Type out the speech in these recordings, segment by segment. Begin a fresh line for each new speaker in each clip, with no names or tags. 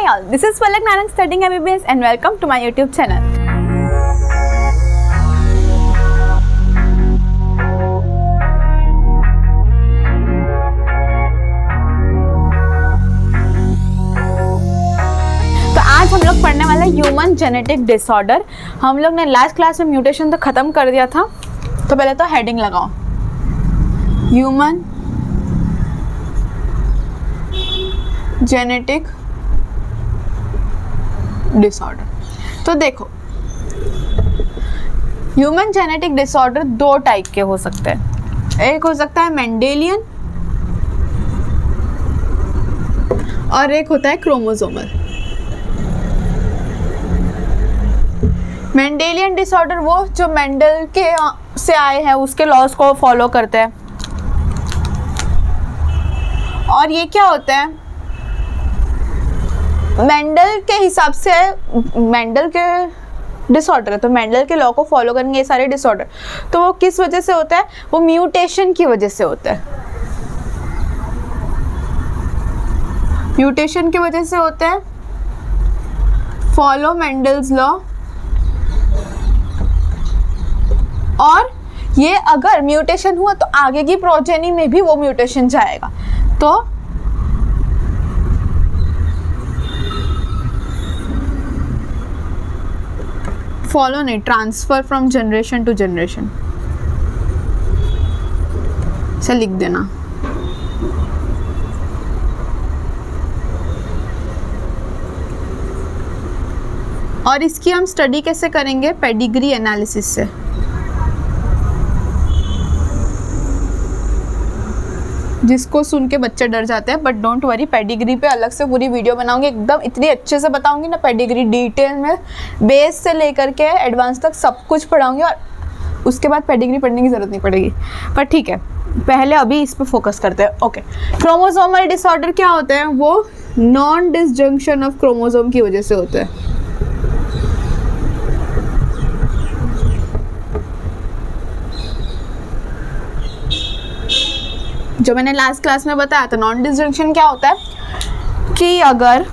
Hi all, this is Palak Narang studying MBBS and welcome to my YouTube channel. तो आज हम लोग पढ़ने वाले ह्यूमन जेनेटिक डिसऑर्डर। हम लोग ने लास्ट क्लास में म्यूटेशन तो ख़त्म कर दिया था, तो पहले तो हेडिंग लगाओ, ह्यूमन जेनेटिक डिसऑर्डर। तो देखो, ह्यूमन जेनेटिक डिसऑर्डर दो टाइप के हो सकते हैं। एक हो सकता है मेंडेलियन और एक होता है क्रोमोसोमल। मेंडेलियन डिसऑर्डर वो जो मेंडल के से आए हैं, उसके लॉज को फॉलो करते हैं। और ये क्या होता है, मेंडल के हिसाब से मेंडल के डिसऑर्डर है, तो मेंडल के लॉ को फॉलो करेंगे ये सारे डिसऑर्डर। तो वो किस वजह से होता है, वो म्यूटेशन की वजह से होता है। म्यूटेशन की वजह से होता है, फॉलो मेंडल्स लॉ। और ये अगर म्यूटेशन हुआ तो आगे की प्रोजेनी में भी वो म्यूटेशन जाएगा। तो फॉलो नहीं, transfer from generation to generation से लिख देना। और इसकी हम स्टडी कैसे करेंगे, पेडिग्री एनालिसिस से। जिसको सुन के बच्चे डर जाते हैं, बट डोंट वरी, पेडिग्री पे अलग से पूरी वीडियो बनाऊंगी, एकदम इतनी अच्छे से बताऊंगी ना पेडिग्री, डिटेल में बेस से लेकर के एडवांस तक सब कुछ पढ़ाऊंगी। और उसके बाद पेडिग्री पढ़ने की ज़रूरत नहीं पड़ेगी, पर ठीक है, पहले अभी इस पर फोकस करते हैं। ओके, क्रोमोसोमल डिसऑर्डर क्या होते हैं, वो नॉन डिसजंक्शन ऑफ क्रोमोसोम की वजह से होते हैं। जो मैंने लास्ट क्लास में बताया था, नॉन डिसजंक्शन क्या होता है कि अगर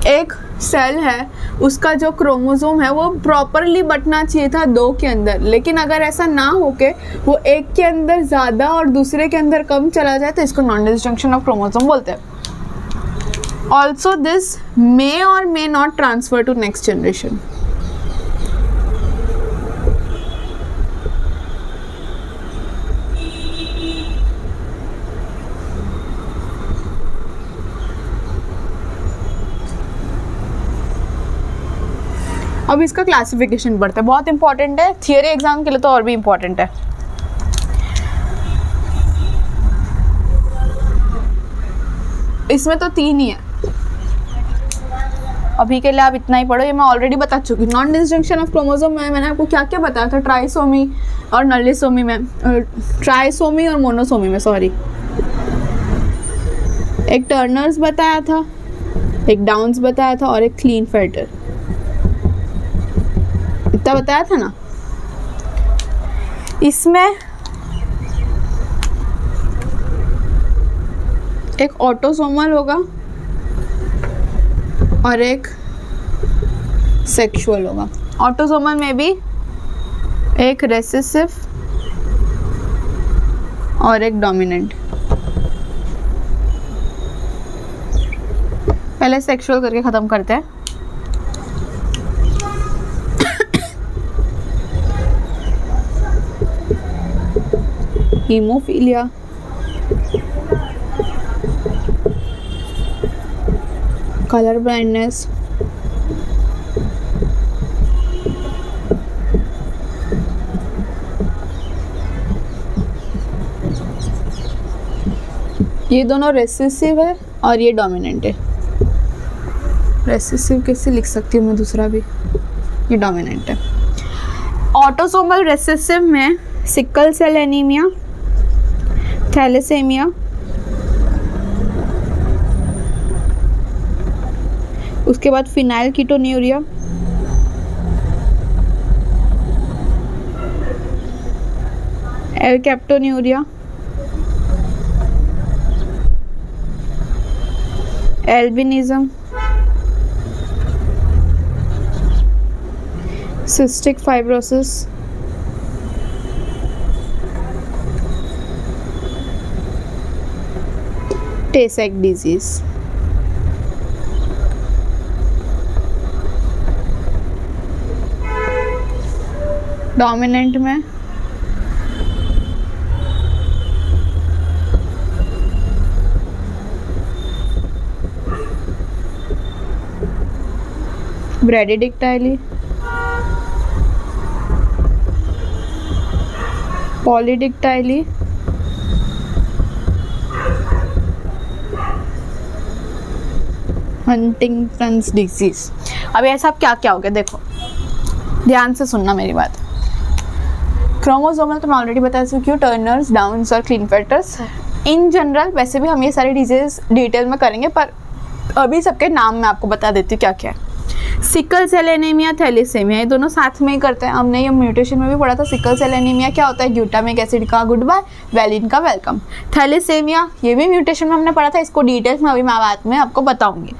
एक सेल है, उसका जो क्रोमोसोम है वो प्रॉपरली बंटना चाहिए था दो के अंदर, लेकिन अगर ऐसा ना होके वो एक के अंदर ज़्यादा और दूसरे के अंदर कम चला जाए, तो इसको नॉन डिसजंक्शन ऑफ क्रोमोसोम बोलते हैं। ऑल्सो दिस मे और may not transfer to next generation. अब इसका क्लासिफिकेशन पढ़ते हैं, बहुत इंपॉर्टेंट है, थियरी एग्जाम के लिए तो और भी इंपॉर्टेंट है। इसमें तो तीन ही है, अभी के लिए आप इतना ही पढ़ो, ये मैं ऑलरेडी बता चुकी। नॉन डिसजंक्शन ऑफ क्रोमोसोम में मैंने आपको क्या क्या बताया था, ट्राइसोमी और नलिसोमी में, ट्राइसोमी और मोनोसोमी में, सॉरी। एक टर्नर्स बताया था, एक डाउन्स बताया था और एक क्लीन फेल्टर, इतना बताया था ना। इसमें एक ऑटोसोमल होगा और एक सेक्सुअल होगा। ऑटोसोमल में भी एक रेसेसिव और एक डोमिनेंट। पहले सेक्सुअल करके ख़त्म करते हैं। हीमोफीलिया, कलर ब्लाइंडनेस, ये दोनों रेसेसिव है और ये डोमिनेंट है। रेसेसिव कैसे लिख सकती हूँ मैं दूसरा भी, ये डोमिनेंट है। ऑटोसोमल रेसेसिव में सिकल सेल एनीमिया, थैलेसेमिया, उसके बाद phenyl ketonuria, alkaptonuria, albinism cystic fibrosis, Tay Sachs disease. Dominant में ब्रेडिडिक्टाइली, पॉलीडिक्टाइली, हंटिंगटन्स डिजीज। अब ये सब क्या क्या हो गया, देखो ध्यान से सुनना मेरी बात। क्रोमोसोमल तो मैं ऑलरेडी बता चुकी हूँ, टर्नर्स, डाउन्स और क्लीनफेल्टर्स। इन जनरल वैसे भी हम ये सारी डिजीज डिटेल में करेंगे, पर अभी सबके नाम मैं आपको बता देती हूँ क्या क्या है। सिकल सेल एनीमिया, थैलेसेमिया, ये दोनों साथ में ही करते हैं। हमने ये म्यूटेशन में भी पढ़ा था। सिकल सेल एनीमिया क्या होता है, ग्लूटामिक एसिड का गुड बाय, वैलिन का वेलकम। थैलेसेमिया ये भी म्यूटेशन में हमने पढ़ा था, इसको डिटेल्स में अभी मैं बाद में आपको बताऊंगी।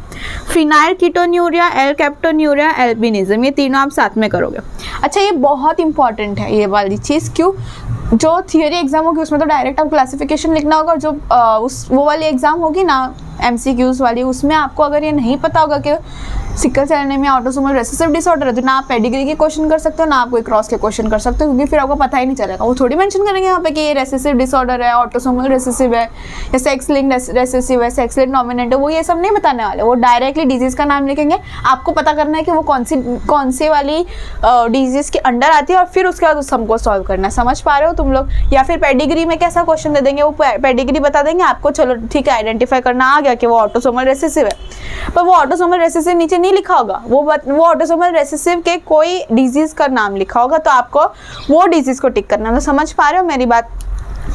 फिनाइल कीटोन्यूरिया, एल कैप्टोन्यूरिया, एल्बिनिज्म, ये तीनों आप साथ में करोगे। अच्छा, ये बहुत इंपॉर्टेंट है ये वाली चीज़। क्यों? जो थियरी एग्जाम होगी उसमें तो डायरेक्ट आप क्लासिफिकेशन लिखना होगा, जो वो वाली एग्जाम होगी ना MCQs वाली, उसमें आपको अगर ये नहीं पता होगा कि sickle cell anaemia autosomal recessive disorder है, तो ना आप पेडिग्री के क्वेश्चन कर सकते हो, ना आप कोई क्रॉस के क्वेश्चन कर सकते हो, क्योंकि फिर आपको पता ही नहीं चलेगा। वो थोड़ी मेंशन करेंगे यहाँ पे कि ये रेसेसिव डिसऑर्डर है, ऑटोसोमल रिसेसिव है, या सेक्स लिंक्ड रिसेसिव है, सेक्स लिंक्ड डोमिनेंट है, वो ये सब नहीं बताने वाले। वो डायरेक्टली डिजीज का नाम लिखेंगे। आपको पता करना है कि वो कौन सी वाली डिजीज के अंडर आती है, और फिर उसके बाद उस हमको सॉल्व करना है। समझ पा रहे हो तुम लोग? या फिर पेडिग्री में कैसा क्वेश्चन दे देंगे, वो पेडिग्री बता देंगे आपको, चलो ठीक है, आइडेंटिफाई करना आ गया कि वो ऑटोसोमल रेसेसिव है, पर वो ऑटोसोमल रेसेसिव नीचे नहीं लिखा होगा, वो ऑटोसोमल रेसेसिव के कोई डिजीज का नाम लिखा होगा, तो आपको वो डिजीज को टिक करना है। तो समझ पा रहे हो मेरी बात?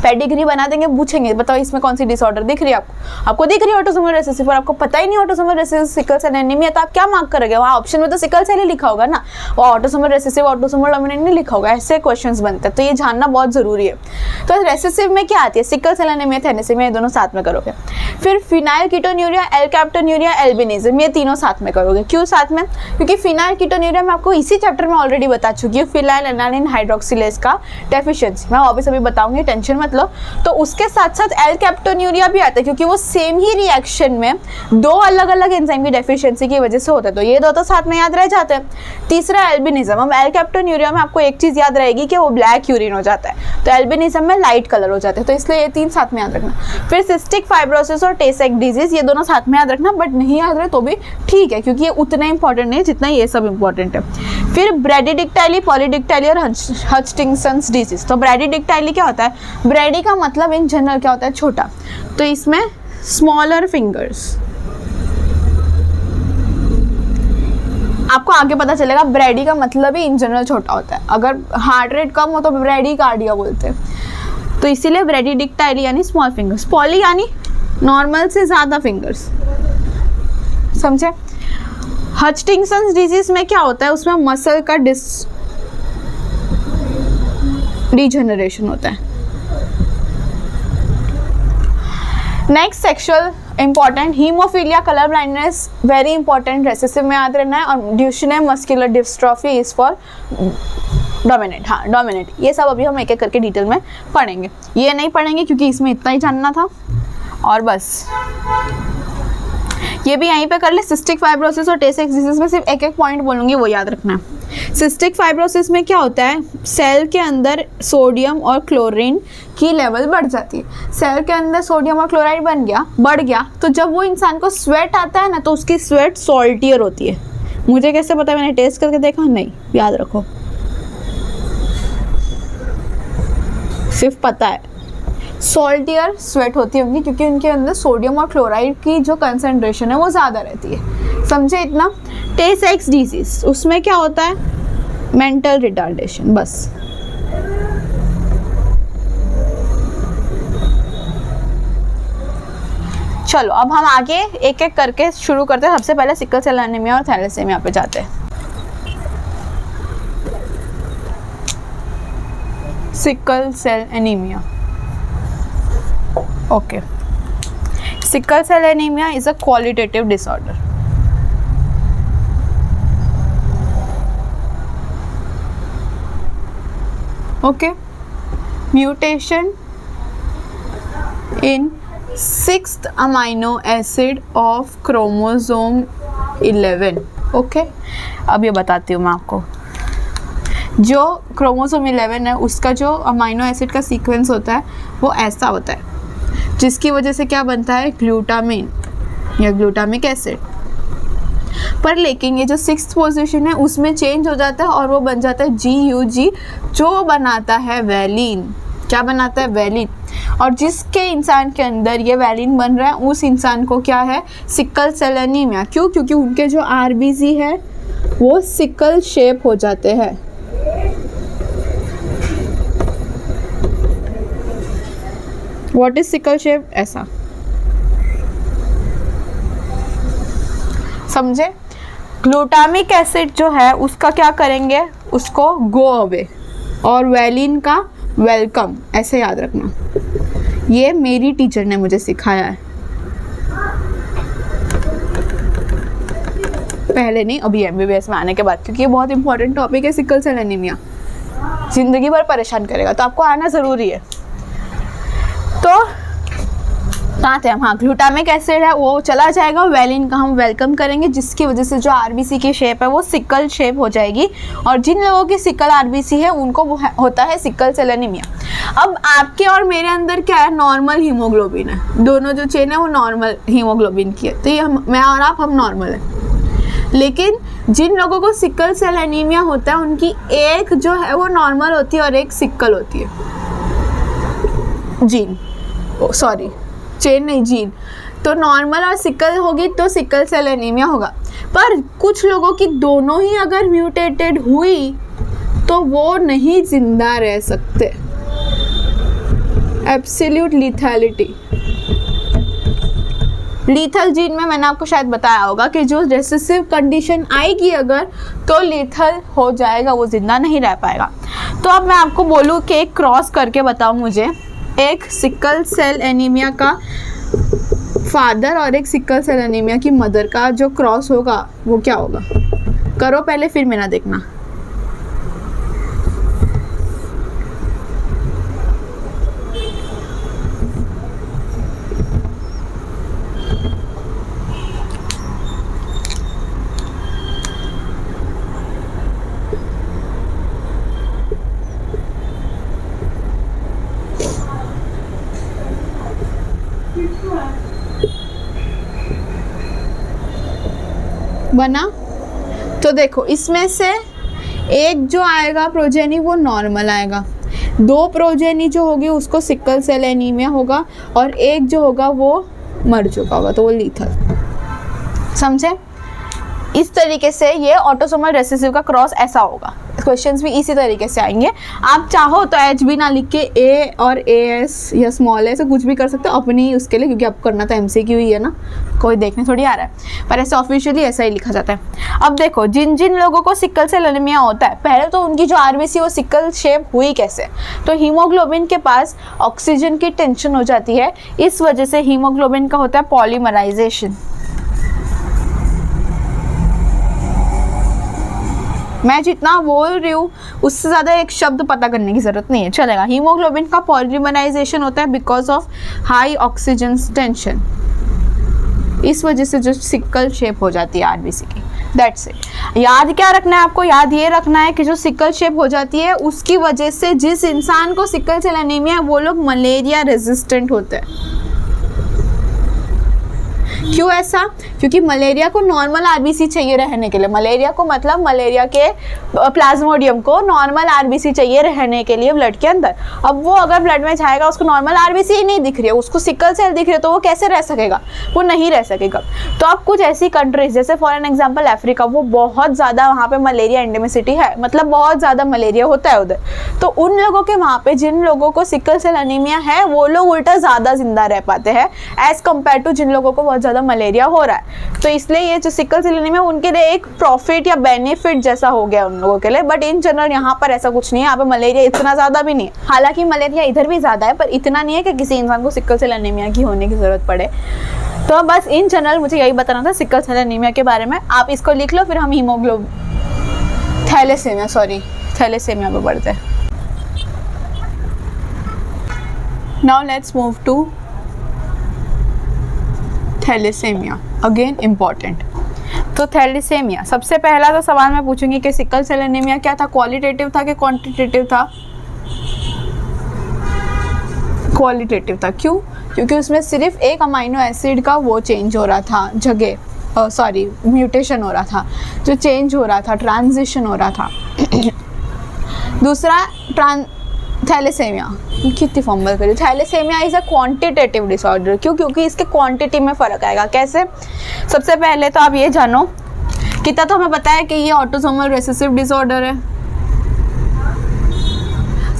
पेडिग्री बना देंगे, पूछेंगे बताओ इसमें कौन सी डिसऑर्डर दिख रही है आपको दिख रही है ऑटोसोमल रेसेसिव, और आपको पता ही नहीं autosomal recessive sickle cell anaemia, तो आप क्या मार्क करोगे? वहाँ ऑप्शन में तो सिकल सेल ही लिखा होगा ना, वो ऑटोसोमल रेसेसिव ऑटोसोमल डोमिनेंट नहीं लिखा होगा। ऐसे क्वेश्चंस बनते हैं, तो ये जानना बहुत जरूरी है। तो रेसेसिव में क्या आती है? सिकल सेल एनीमिया, थैलेसेमिया, ये दोनों साथ में करोगे। फिर फिनाइल कीटोन्यूरिया, एल कैप्टोन्यूरिया, एल्बिनिज्म, ये तीनों साथ में करोगे। क्यों साथ में? क्योंकि फिनाइल कीटोन्यूरिया मैं आपको इसी चैप्टर में ऑलरेडी बता चुकी हूँ, फिनाइल एनालिन हाइड्रोक्सिलेज का डेफिशिएंसी, मैं वापस अभी बताऊंगी, टेंशन मत लो। तो उसके साथ साथ एल कैप्टोन्यूरिया भी आता है, क्योंकि वो सेम ही रिएक्शन में दो अलग अलग एंजाइम की डेफिशिएंसी की वजह से होता है, तो ये दो तो साथ में याद रह जाते हैं। तीसरा एल्बिनिज्म। अब एल कैप्टोन्यूरिया में आपको एक चीज याद रहेगी कि वो ब्लैक यूरिन हो जाता है, तो एल्बिनिज्म में लाइट कलर हो जाते हैं, तो इसलिए ये तीन साथ में याद रखना। फिर सिस्टिक फाइब्रोसिस और टे-सेक डिजीज, ये दोनों साथ में याद रखना, बट नहीं याद रहे तो भी ठीक है, क्योंकि ये उतना इंपॉर्टेंट नहीं है जितना ये सब इंपॉर्टेंट है। फिर ब्रेडिडिक्टाइली, पॉलीडिक्टाइली और हंटिंगटन्स डिजीज। तो ब्रेडिडिक्टाइली क्या होता है? ब्रेडी का मतलब इन जनरल क्या होता है? छोटा, तो इसमें स्मॉलर फिंगर्स। आपको आगे पता चलेगा ब्रेडी का मतलब ही इन जनरल छोटा होता है। अगर हार्ट रेट कम हो तो ब्रेडी कार्डिया बोलते हैं, तो इसीलिए ब्रेडिडिक्टाइली यानी स्मॉल फिंगर्स, पॉली यानी नॉर्मल से ज्यादा फिंगर्स, समझे? हंटिंगटन्स डिजीज में क्या होता है? उसमें मसल का डिजेनरेशन होता है। Next sexual important, haemophilia, colour blindness, very important, recessive में याद रहना है। और Duchenne muscular dystrophy is for dominant. हाँ, डोमिनेंट। ये सब अभी हम एक एक करके डिटेल में पढ़ेंगे, ये नहीं पढ़ेंगे क्योंकि इसमें इतना ही जानना था, और बस ये भी यहीं पे कर ले। सिस्टिक फाइब्रोसिस और टे-सेक डिजीज में सिर्फ एक एक पॉइंट बोलूँगी, वो याद रखना है। सिस्टिक फाइब्रोसिस में क्या होता है? सेल के अंदर सोडियम और क्लोरीन की लेवल बढ़ जाती है। सेल के अंदर सोडियम और क्लोराइड बढ़ गया, तो जब वो इंसान को स्वेट आता है ना, तो उसकी स्वेट सॉल्टियर होती है। मुझे कैसे पता? मैंने टेस्ट करके देखा नहीं, याद रखो, सिर्फ पता है। सॉल्टियर स्वेट होती होंगी क्योंकि उनके अंदर सोडियम और क्लोराइड की जो कंसंट्रेशन है वो ज़्यादा रहती है, समझे इतना? टे-सेक डिजीज, उसमें क्या होता है? मेंटल रिटार्डेशन, बस। चलो अब हम आगे एक एक करके शुरू करते हैं। सबसे पहले सिकल सेल एनीमिया और थैलेसेमिया पे जाते हैं। Sickle cell anaemia, okay. Sickle cell anaemia is a qualitative disorder. Okay, mutation in 6th amino acid of chromosome 11। Okay, अब ये बताती हूँ मैं आपको। जो क्रोमोसोम 11 है उसका जो अमाइनो एसिड का सीक्वेंस होता है वो ऐसा होता है, जिसकी वजह से क्या बनता है, ग्लूटामिन या ग्लूटामिक एसिड। पर लेकिन ये जो 6th पोजीशन है उसमें चेंज हो जाता है और वो बन जाता है GUG, जो बनाता है वैलिन। क्या बनाता है, वैलिन। और जिसके इंसान के अंदर ये वैलिन बन रहा है उस इंसान को क्या है, सिकल सेल एनीमिया। क्यों? क्योंकि उनके जो RBC है वो सिकल शेप हो जाते हैं। What is sickle shape? ऐसा, समझे? ग्लूटामिक एसिड जो है उसका क्या करेंगे, उसको गो अवे, और वैलिन का वेलकम। ऐसे याद रखना, ये मेरी टीचर ने मुझे सिखाया है, पहले नहीं, अभी MBBS में आने के बाद, क्योंकि ये बहुत इंपॉर्टेंट टॉपिक है। सिकल सेल एनीमिया जिंदगी भर परेशान करेगा, तो आपको आना ज़रूरी है। तो कहाँ थे हम? हाँ, ग्लूटामिक एसिड है वो चला जाएगा, वैलिन का हम वेलकम करेंगे, जिसकी वजह से जो RBC की शेप है वो सिकल शेप हो जाएगी। और जिन लोगों की सिकल RBC है उनको वो होता है सिकल सेल एनीमिया। अब आपके और मेरे अंदर क्या है, नॉर्मल हीमोग्लोबिन है, दोनों जो चेन है वो नॉर्मल हीमोग्लोबिन की है, तो ये मैं और आप, हम नॉर्मल है। लेकिन जिन लोगों को सिकल सेल एनीमिया होता है उनकी एक जो है वो नॉर्मल होती है और एक सिकल होती है, जीन, सॉरी चेन नहीं, जीन। तो नॉर्मल और सिकल होगी तो सिकल सेल एनीमिया होगा। पर कुछ लोगों की दोनों ही अगर म्यूटेटेड हुई तो वो नहीं जिंदा रह सकते। एब्सोल्यूट लीथैलिटी। लीथल जीन में मैंने आपको शायद बताया होगा कि जो रेसेसिव कंडीशन आएगी अगर, तो लीथल हो जाएगा, वो जिंदा नहीं रह पाएगा। तो अब मैं आपको बोलूँ कि एक क्रॉस करके बताओ मुझे, एक सिकल सेल एनीमिया का फादर और एक सिकल सेल एनीमिया की मदर का जो क्रॉस होगा वो क्या होगा? करो पहले, फिर मेरा देखना। बना? तो देखो, इसमें से एक जो आएगा प्रोजेनी वो नॉर्मल आएगा, दो प्रोजेनी जो होगी उसको सिकल सेल एनीमिया होगा, और एक जो होगा वो मर चुका होगा, तो वो लीथल। समझे? इस तरीके से ये ऑटोसोमल रेसेसिव का क्रॉस ऐसा होगा। क्वेश्चंस भी इसी तरीके से आएंगे। आप चाहो तो HB ना लिख के A और AS या स्मॉल a से कुछ भी कर सकते हो अपनी उसके लिए, क्योंकि आपको करना तो MCQ ही है ना, कोई देखने थोड़ी आ रहा है, पर ऐसे ऑफिशियली ऐसा ही लिखा जाता है। अब देखो, जिन जिन लोगों को सिकल सेल एनीमिया होता है, पहले तो उनकी जो RBC वो सिकल शेप हुई कैसे? तो हीमोग्लोबिन के पास ऑक्सीजन की टेंशन हो जाती है, इस वजह से हीमोग्लोबिन का होता है पॉलीमराइजेशन। मैं जितना बोल रही हूँ उससे ज़्यादा एक शब्द पता करने की ज़रूरत नहीं है, चलेगा। हीमोग्लोबिन का पॉलीमराइजेशन होता है because of high oxygen tension, इस वजह से जो सिकल शेप हो जाती है RBC की। That's it. याद क्या रखना है आपको? याद ये रखना है कि जो सिकल शेप हो जाती है उसकी वजह से जिस इंसान को सिकल सेल एनीमिया है वो लोग मलेरिया रेजिस्टेंट होते हैं। क्यों ऐसा? क्योंकि मलेरिया को नॉर्मल RBC चाहिए रहने के लिए। मलेरिया को मतलब मलेरिया के प्लाज्मोडियम को नॉर्मल RBC चाहिए रहने के लिए ब्लड के अंदर। अब वो अगर ब्लड में जाएगा, उसको नॉर्मल RBC ही नहीं दिख रही है, उसको सिकल सेल दिख रही है, तो वो कैसे रह सकेगा? वो नहीं रह सकेगा। तो अब कुछ ऐसी कंट्रीज जैसे फॉर एन एग्जाम्पल अफ्रीका, वो बहुत ज़्यादा वहाँ पे मलेरिया एंडेमिसिटी है, मतलब बहुत ज़्यादा मलेरिया होता है उधर। तो उन लोगों के वहाँ पे जिन लोगों को सिकल सेल एनीमिया है वो लोग उल्टा ज़्यादा जिंदा रह पाते हैं एज कम्पेयर टू जिन लोगों को बहुत ज़्यादा मलेरिया हो रहा है। तो इसलिए ये जो सिकल सेल एनीमिया उनके लिए एक प्रॉफिट या बेनिफिट जैसा हो गया उन लोगों के लिए। बट इन जनरल यहाँ पर ऐसा कुछ नहीं है, यहाँ पे मलेरिया इतना ज़्यादा भी नहीं है। हालांकि मलेरिया इधर भी ज़्यादा है, पर इतना नहीं है कि किसी इंसान को सिकल सेल एनीमिया की होने की ज़रूरत पड़े। तो बस इन जनरल मुझे यही बताना था सिकल सेल एनीमिया के बारे में। आप इसको लिख लो, फिर हम थैलेसेमिया पे बढ़ते हैं। Now let's move to thalassaemia, again important. तो थैलेसेमिया, सबसे पहला तो सवाल मैं पूछूंगी कि सिकल सेल एनीमिया क्या था, क्वालिटेटिव था कि क्वांटिटेटिव था? क्वालिटेटिव था। क्यों? क्योंकि उसमें सिर्फ एक अमाइनो एसिड का वो चेंज हो रहा था, जगह म्यूटेशन हो रहा था, जो चेंज हो रहा था, ट्रांजिशन हो रहा था। दूसरा थैलेसेमिया, कितनी फॉर्मल करी, thalassaemia is a quantitative disorder. क्यों? क्योंकि इसके क्वांटिटी में फ़र्क आएगा। कैसे? सबसे पहले तो आप ये जानो, कितना तो हमें पता है कि ये ऑटोसोमल रिसेसिव डिसऑर्डर है।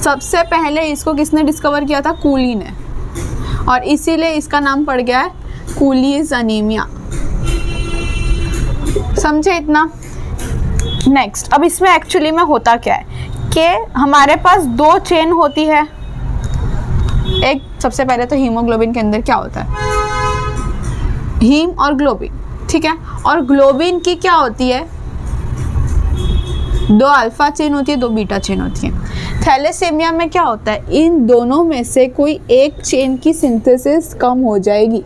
सबसे पहले इसको किसने डिस्कवर किया था? कूली ने, और इसीलिए इसका नाम पड़ गया है कूलीज अनीमिया। समझे इतना? नेक्स्ट, अब इसमें एक्चुअली में होता क्या है कि हमारे पास दो चेन होती है। एक, सबसे पहले तो हीमोग्लोबिन के अंदर क्या होता है? हीम और ग्लोबिन, ठीक है। और ग्लोबिन की क्या होती है? दो अल्फा चेन होती है, दो बीटा चेन होती है। थैलेसेमिया में क्या होता है? इन दोनों में से कोई एक चेन की सिंथेसिस कम हो जाएगी।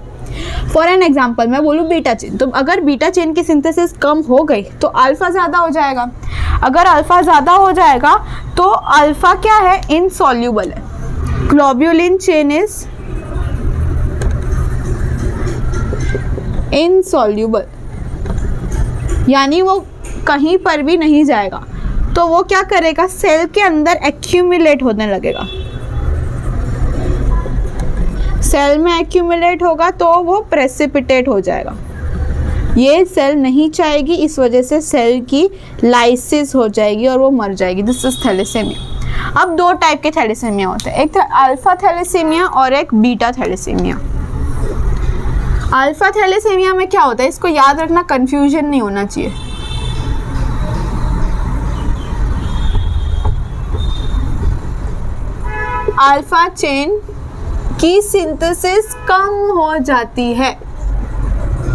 फॉर एन एग्जाम्पल मैं बोलूँ बीटा चेन, तो अगर बीटा चेन की सिंथेसिस कम हो गई तो अल्फा ज़्यादा हो जाएगा। अगर अल्फा ज़्यादा हो जाएगा तो अल्फा क्या है? इनसॉल्यूबल है। ग्लोब्यूलिन चेन इज इनसॉल्यूबल, यानी वो कहीं पर भी नहीं जाएगा। तो वो क्या करेगा? सेल के अंदर एक्यूमुलेट होने लगेगा। सेल में एक्यूमुलेट होगा तो वो प्रेसिपिटेट हो जाएगा। ये सेल नहीं चाहेगी, इस वजह से सेल की लाइसिस हो जाएगी और वो मर जाएगी। This is thalassaemia. अब दो टाइप के थैलेसेमिया होते हैं, एक अल्फा थैलेसेमिया और एक बीटा थैलेसेमिया। अल्फा थैलेसेमिया में क्या होता है? इसको याद रखना, कंफ्यूजन नहीं होना चाहिए। अल्फा चेन की सिंथेसिस कम हो जाती है,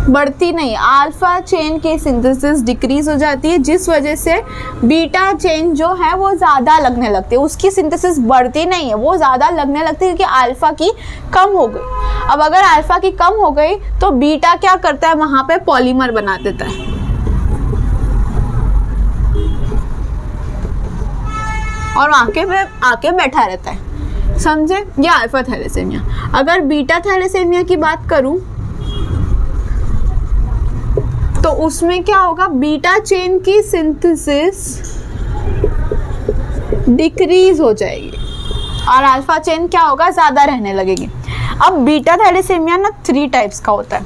बढ़ती नहीं। अल्फा चेन की सिंथेसिस डिक्रीज हो जाती है, जिस वजह से बीटा चेन जो है वो ज़्यादा लगने लगती है। उसकी सिंथेसिस बढ़ती नहीं है, वो ज़्यादा लगने लगती है क्योंकि अल्फा की कम हो गई। अब अगर अल्फा की कम हो गई तो बीटा क्या करता है? वहाँ पे पॉलीमर बना देता है। और आके बैठा रहता है। समझे? ये अल्फा थैलेसेमिया। अगर बीटा थैलेसेमिया की बात करूं तो उसमें क्या होगा? बीटा चेन की सिंथेसिस डिक्रीज हो जाएगी और अल्फा चेन क्या होगा? ज़्यादा रहने लगेगी। अब बीटा थैलेसेमिया ना 3 टाइप्स का होता है।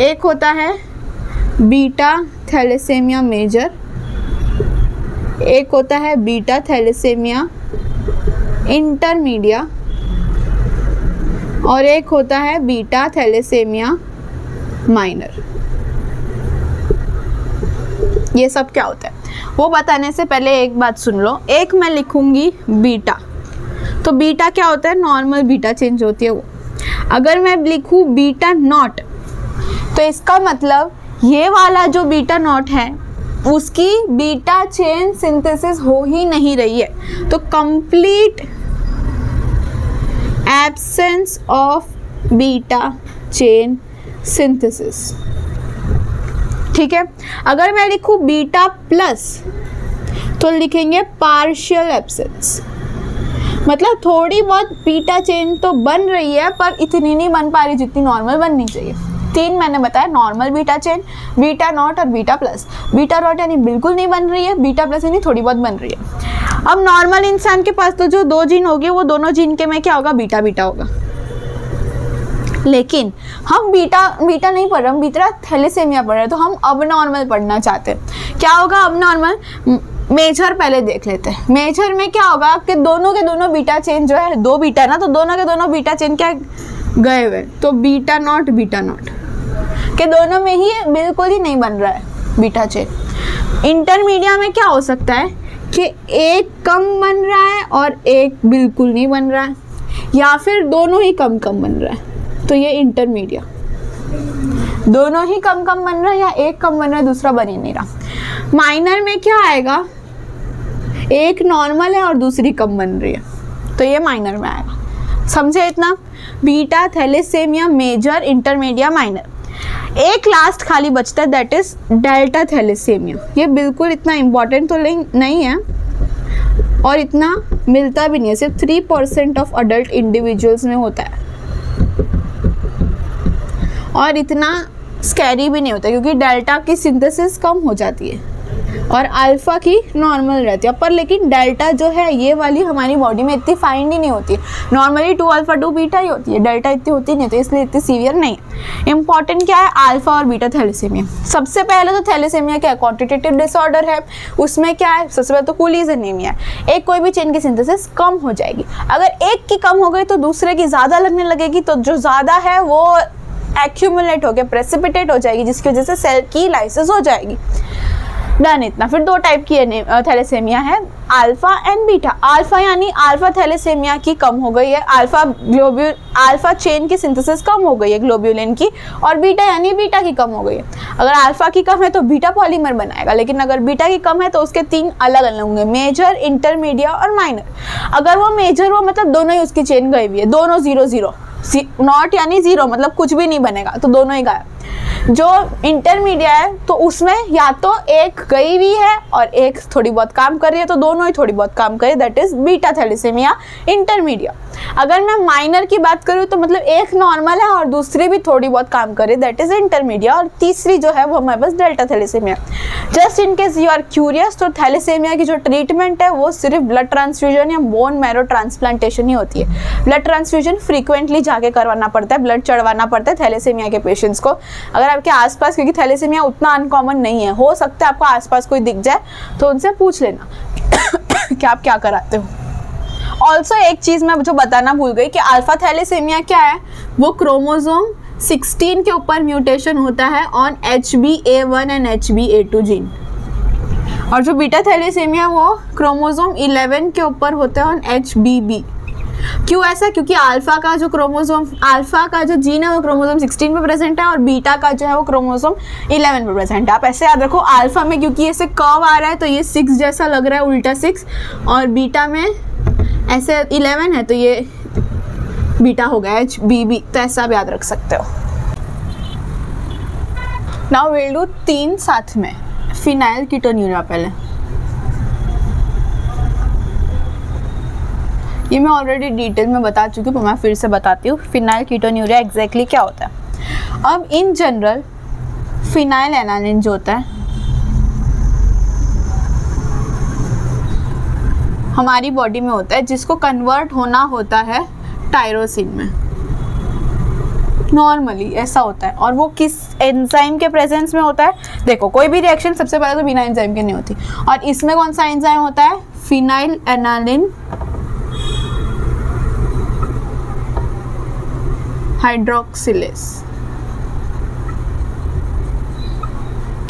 एक होता है बीटा थैलेसेमिया मेजर, एक होता है बीटा थैलेसेमिया इंटरमीडिया, और एक होता है बीटा थैलेसेमिया माइनर। ये सब क्या होता है वो बताने से पहले एक बात सुन लो। एक मैं लिखूंगी बीटा, तो बीटा क्या होता है? नॉर्मल बीटा चेंज होती है वो। अगर मैं लिखूं बीटा नॉट, तो इसका मतलब ये वाला जो बीटा नॉट है उसकी बीटा चेन सिंथेसिस हो ही नहीं रही है। तो complete absence of beta chain synthesis, ठीक है। अगर मैं लिखूं बीटा प्लस तो लिखेंगे पार्शियल एब्सेंस, मतलब थोड़ी बहुत बीटा चेन तो बन रही है पर इतनी नहीं बन पा रही जितनी नॉर्मल बननी चाहिए। 3 मैंने बताया, normal beta chain, beta not और बीटा प्लस। बीटा नॉट यानी बिल्कुल नहीं बन रही है, बीटा प्लस यानी थोड़ी बहुत बन रही है। अब नॉर्मल इंसान के पास तो जो 2 जीन होंगे वो दोनों जीन के में क्या होगा? बीटा बीटा होगा। लेकिन हम बीटा नहीं पढ़ रहे, हम बीटा थैलेसेमिया पढ़ रहे हैं, तो हम अब नॉर्मल पढ़ना चाहते हैं। क्या होगा अब नॉर्मल? मेजर पहले देख लेते हैं। मेजर में क्या होगा कि दोनों के दोनों बीटा चेन जो है, 2 बीटा ना, तो दोनों के दोनों बीटा चेन क्या गए हुए, तो बीटा नॉट के दोनों में ही बिल्कुल ही नहीं बन रहा है बीटा चेन। इंटरमीडिया में क्या हो सकता है कि एक कम बन रहा है और एक बिल्कुल नहीं बन रहा है, या फिर दोनों ही कम बन रहा है, तो ये इंटरमीडिया। दोनों ही कम बन रहा है या एक कम बन रहा है, दूसरा बन ही नहीं रहा। माइनर में क्या आएगा? एक नॉर्मल है और दूसरी कम बन रही है, तो ये माइनर में आएगा। समझे इतना? Beta thalassaemia major, intermedia, minor. एक लास्ट खाली बचता है, दैट इज डेल्टा थैलेसेमिया। ये बिल्कुल इतना इम्पोर्टेंट तो नहीं है और इतना मिलता भी नहीं है, सिर्फ 3% ऑफ अडल्ट इंडिविजुअल्स में होता है और इतना स्कैरी भी नहीं होता क्योंकि डेल्टा की सिंथेसिस कम हो जाती है और अल्फ़ा की नॉर्मल रहती है। पर लेकिन डेल्टा जो है ये वाली हमारी बॉडी में इतनी फाइंड ही नहीं होती, नॉर्मली 2 अल्फ़ा 2 बीटा ही होती है, डेल्टा इतनी होती नहीं, तो इसलिए इतनी सीवियर नहीं है। इंपॉर्टेंट क्या है? अल्फ़ा और बीटा थैलेसेमिया। सबसे पहले तो थैलेसेमिया क्या है? क्वांटिटेटिव डिसऑर्डर है। उसमें क्या है? सबसे पहले तो कूलीज एनीमिया है, एक कोई भी चेन की सिंथेसिस कम हो जाएगी। अगर एक की कम हो गई तो दूसरे की ज़्यादा लगने लगेगी, तो जो ज़्यादा है वो एक्यूमुलेट होकर प्रेसिपिटेट हो जाएगी, जिसकी वजह से सेल की लाइसिस हो जाएगी। डन इतना। फिर 2 टाइप की थैलेसेमिया है, अल्फा एंड बीटा। अल्फा यानी अल्फा थैलेसेमिया की कम हो गई है, अल्फा चेन की सिंथेसिस कम हो गई है ग्लोब्यूलिन की, और बीटा यानी बीटा की कम हो गई है। अगर अल्फा की कम है तो बीटा पॉलीमर बनाएगा, लेकिन अगर बीटा की कम है तो उसके 3 अलग अलग होंगे, मेजर, इंटरमीडिया और माइनर। अगर वो मेजर हो मतलब दोनों ही उसकी चेन गई हुई है, दोनों 0-0, नॉट यानी 0 मतलब कुछ भी नहीं बनेगा, तो दोनों ही गायब। जो इंटरमीडिया है तो उसमें या तो एक गई हुई है और एक थोड़ी बहुत काम कर रही है, तो दोनों ही थोड़ी बहुत काम करे, that is beta thalassaemia intermedia. अगर मैं माइनर की बात करूँ तो मतलब एक नॉर्मल है और दूसरी भी थोड़ी बहुत काम करे, दैट इज इंटरमीडिया, और तीसरी जो है वो हमारे पास delta thalassemia. Just in case you are curious, तो थैलेसेमिया की जो ट्रीटमेंट है वो सिर्फ ब्लड ट्रांसफ्यूजन या बोन मैरो ट्रांसप्लांटेशन ही होती है। ब्लड ट्रांसफ्यूजन फ्रीक्वेंटली जाके करवाना पड़ता है, ब्लड चढ़वाना पड़ता है थैलेसेमिया के पेशेंट्स को। अगर आपके आसपास, क्योंकि थैलेसेमिया उतना अनकॉमन नहीं है, हो सकता है आपको आसपास कोई दिख जाए तो उनसे पूछ लेना कि आप क्या कराते हो। ऑल्सो एक चीज़ मैं जो बताना भूल गई कि अल्फा थैलेसेमिया क्या है, वो क्रोमोसोम 16 के ऊपर म्यूटेशन होता है on HbA1 and HbA2 gene, और जो बीटा थैलेसेमिया वो क्रोमोसोम 11 के ऊपर होता है ऑन HbB। क्यों ऐसा? क्योंकि अल्फा का जो जीन है वो क्रोमोसोम 16 पे प्रेजेंट है और बीटा का जो है वो क्रोमोसोम 11 पे प्रेजेंट है। आप ऐसे याद रखो, अल्फा में क्योंकि ऐसे कर्व आ रहा है तो ये 6 जैसा लग रहा है, उल्टा 6, और बीटा में ऐसे 11 है तो ये बीटा हो गया HbB, तो ऐसा आप याद रख सकते हो। नाउ विल डू 3 साथ में। फिनाइल कीटोन्यूरिया पहले, ये मैं ऑलरेडी डिटेल में बता चुकी हूँ, मैं फिर से बताती हूँ फिनाइल कीटोन्यूरिया एग्जैक्टली क्या होता है। अब इन जनरल फिनाइल एलानिन जो होता है हमारी बॉडी में होता है, जिसको कन्वर्ट होना होता है टायरोसिन में। नॉर्मली ऐसा होता है, और वो किस एंजाइम के प्रेजेंस में होता है? देखो, कोई भी रिएक्शन सबसे पहले तो बिना एंजाइम के नहीं होती, और इसमें कौन सा एंजाइम होता है? फिनाइल एलानिन हाइड्रोक्सिलेज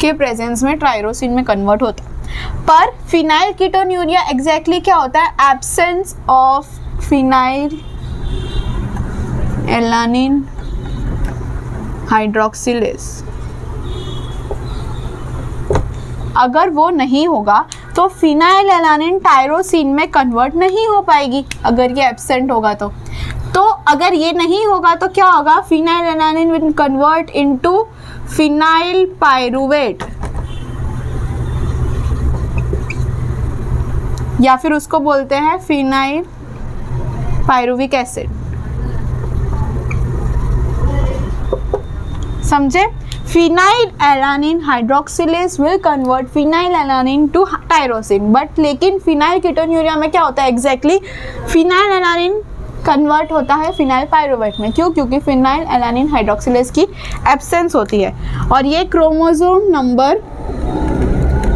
के प्रेजेंस में टायरोसिन में कन्वर्ट होता है। पर फिनाइल कीटोन्यूरिया एग्जैक्टली क्या होता है? Absence of phenyl alanine hydroxylase. अगर वो नहीं होगा तो फिनाइल एलानिन टायरोसिन में कन्वर्ट नहीं हो पाएगी, अगर ये एब्सेंट होगा तो अगर ये नहीं होगा तो क्या होगा? Phenylalanine will convert into phenylpyruvate, या फिर उसको बोलते हैं फिनाइल पायरुविक एसिड। समझे? Phenylalanine hydroxylase will convert phenylalanine to tyrosine, but लेकिन फिनाइल कीटोन्यूरिया में क्या होता है एग्जैक्टली? फिनाइल एलानिन कन्वर्ट होता है फिनाइल पायरुवेट में। क्यों? क्योंकि फिनाइल एलानिन हाइड्रोक्सिलेज की एब्सेंस होती है, और ये क्रोमोसोम नंबर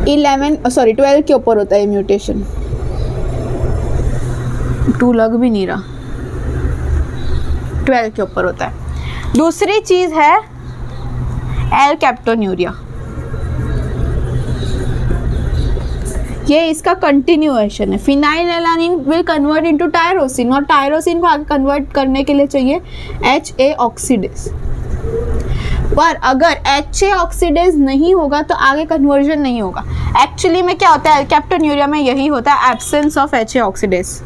12 के ऊपर होता है म्यूटेशन। 2 लग भी नहीं रहा, 12 के ऊपर होता है। दूसरी चीज है एलकैप्टोन्यूरिया, ये इसका कंटिन्यूएशन है। Phenyl alanine will convert into tyrosine, और टायरोसिन को आगे कन्वर्ट करने के लिए चाहिए HA ऑक्सीडेज। पर अगर HA ऑक्सीडेज नहीं होगा तो आगे कन्वर्जन नहीं होगा। एक्चुअली में क्या होता है एलकैप्टोन्यूरिया में? यही होता है, एब्सेंस ऑफ HA ऑक्सीडेज।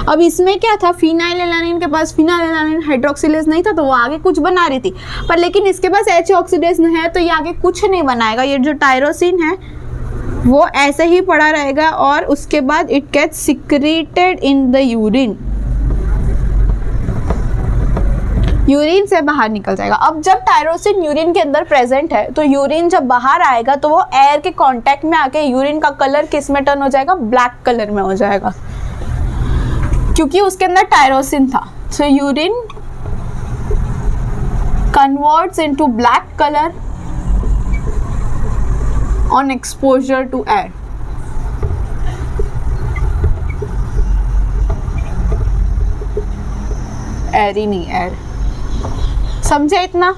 अब इसमें क्या था, फिनाइलएलानाइन के पास फिनाइलएलानाइन हाइड्रोक्सिलेज नहीं था तो वो आगे कुछ बना रही थी, पर लेकिन इसके पास H ऑक्सीडेज है तो ये आगे कुछ नहीं बनाएगा। ये जो टायरोसिन है वो ऐसे ही पड़ा रहेगा और उसके बाद it gets secreted in the urine, urine से बाहर निकल जाएगा। अब जब टायरोसिन यूरिन के अंदर प्रेजेंट है तो यूरिन जब बाहर आएगा तो वो एयर के कांटेक्ट में आके यूरिन का कलर किस में टर्न हो जाएगा, ब्लैक कलर में हो जाएगा, क्योंकि उसके अंदर टायरोसिन था। So urine converts into black colour on exposure to air. Air ही नहीं, एयर, समझे इतना?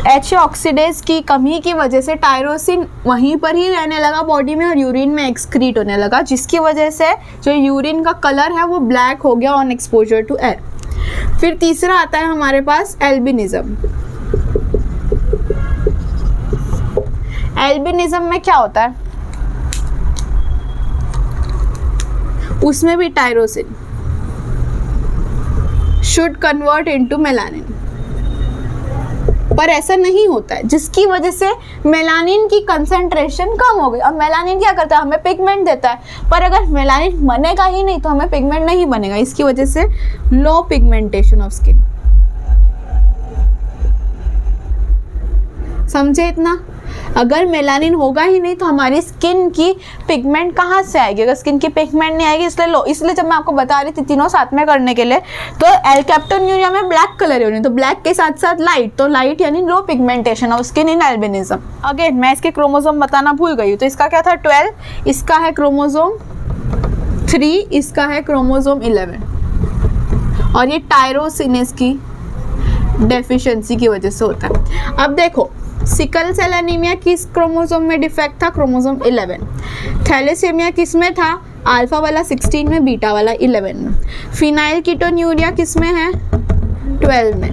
H ऑक्सीडेज की कमी की वजह से टायरोसिन वहीं पर ही रहने लगा बॉडी में और यूरिन में एक्सक्रीट होने लगा, जिसकी वजह से जो यूरिन का कलर है वो ब्लैक हो गया ऑन एक्सपोजर टू एयर। फिर तीसरा आता है हमारे पास एल्बिनिज्म। एल्बिनिज्म में क्या होता है, उसमें भी tyrosine should convert into melanin, पर ऐसा नहीं होता है, जिसकी वजह से मेलानिन की कंसंट्रेशन कम हो गई। अब मेलानिन क्या करता है, हमें पिगमेंट देता है, पर अगर मेलानिन बनेगा ही नहीं तो हमें पिगमेंट नहीं बनेगा। इसकी वजह से लो पिगमेंटेशन ऑफ स्किन। समझे इतना? अगर मेलानिन होगा ही नहीं तो हमारी स्किन की पिगमेंट कहाँ से आएगी? अगर स्किन की पिगमेंट नहीं आएगी, इसलिए जब मैं आपको बता रही थी तीनों साथ में करने के लिए, तो एल्केप्टोन्यूरिया में ब्लैक कलर है, तो ब्लैक के साथ साथ लाइट, तो लाइट यानी low pigmentation of skin in albinism. Again मैं इसके क्रोमोसोम बताना भूल गई हूँ, तो इसका क्या था 12, इसका है क्रोमोसोम 3, इसका है क्रोमोसोम 11, और ये टायरोसिनेस की डेफिशिएंसी की वजह से होता है। अब देखो, सिकल सेल एनीमिया किस क्रोमोसोम में डिफेक्ट था, क्रोमोसोम 11। थैलेसीमिया किस में था, अल्फा वाला 16 में, बीटा वाला 11 में। फिनाइल कीटोन्यूरिया किस में है, 12 में।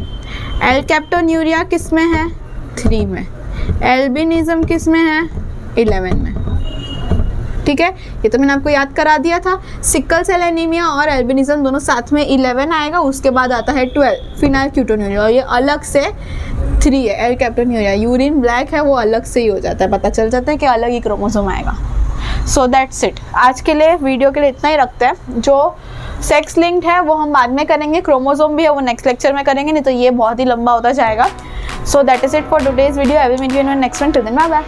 एल्केप्टोन्यूरिया किस में है, 3 में। एल्बिनिज्म किस में है, 11 में। ठीक है, ये तो मैंने आपको याद करा दिया था। सिकल सेल एनीमिया और एल्बिनिज्म दोनों साथ में 11 आएगा, उसके बाद आता है 12 फिनाइल कीटोन्यूरिया, और ये अलग से 3 है एल्केप्टोन्यूरिया। यूरिन ब्लैक है, वो अलग से ही हो जाता है, पता चल जाता है कि अलग ही क्रोमोसोम आएगा। सो दैट्स इट, आज के लिए वीडियो के लिए इतना ही रखते हैं। जो सेक्स लिंक्ड है वो हम बाद में करेंगे, क्रोमोसोम भी है वो नेक्स्ट लेक्चर में करेंगे, नहीं तो ये बहुत ही लंबा होता जाएगा। So that is it for today's video. I will meet you in next one. Till then bye bye.